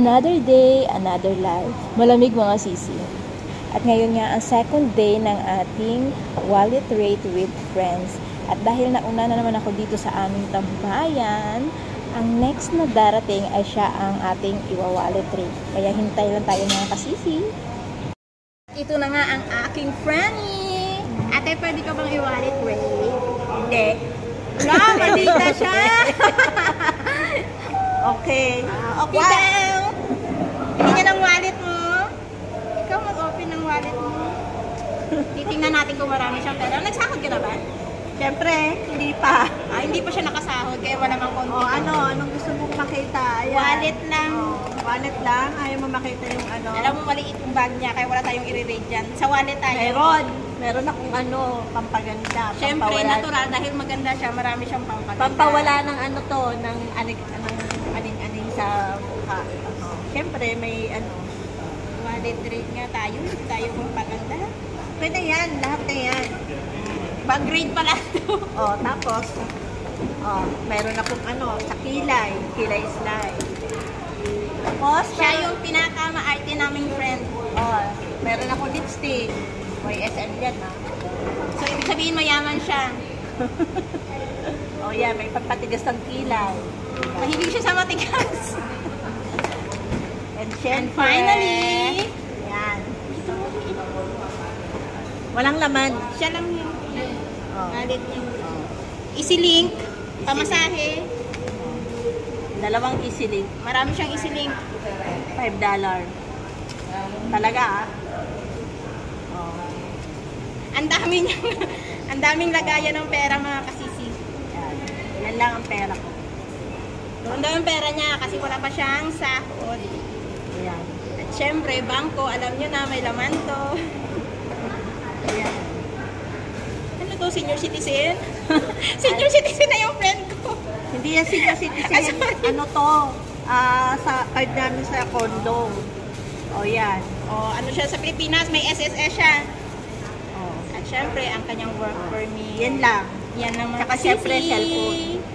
Another day, another life. Malamig mga sisi. At ngayon nga ang second day ng ating wallet rate with friends. At dahil nauna na naman ako dito sa aming tambayan, ang next na darating ay siya ang ating iwa-wallet rate. Kaya hintay lang tayo mga kasisi. Ito na nga ang aking Franny. Ate, pwede ka bang i-wallet rate? Hindi. Wala, malita siya. Okay. Okay daw. Hindi niya ng wallet mo. Ikaw mag-open ng wallet mo. Titingnan natin kung marami siyang pera. Nagsahod ka na ba? Siyempre, hindi pa. Hindi pa siya nakasahod kaya wala mang konti. Anong gusto mong makita? Ayan. Wallet lang. Wallet lang? Ayaw mo makita yung ano? Alam mo, maliit yung bag niya kaya wala tayong i-rate dyan. Sa wallet tayo. Meron akong pampaganda. Siyempre, natural dahil maganda siya, marami siyang pampaganda. Pampawala ng ng aling-aling sa mukha. Siyempre, may Wallet rate nga tayo. Tayo pampaganda. pwede yan, lahat na yan. Bag grade pala ito. Tapos, meron akong sa kilay slide. Tapos, Siya yung pinaka-maarte naming friend. meron akong lipstick. YSL yan, So, ibig sabihin mayaman siya. Yan, may pampatigas ng kilay. Mahilig siya sa matigas. And syempre, Finally, yan. Walang laman. siya lang yung wallet niya. Easy-link, pamasahe. Dalawang easy-link. Marami siyang easy-link. $5. Talaga, Ang daming lagayan ng pera mga kasisi. Yan lang ang pera ko. Ang daming pera niya kasi wala pa siyang sahod. Ayan. At syempre, bangko, alam niyo na may laman to. Ayan. Ano to, senior citizen? Senior citizen na yung friend ko. Hindi yan senior citizen. Sa card namin sa condo. Yan. Ano siya sa Pilipinas, may SSS siya. At syempre, ang kanyang work permit. Yan lang. Yan naman. Saka syempre, cellphone.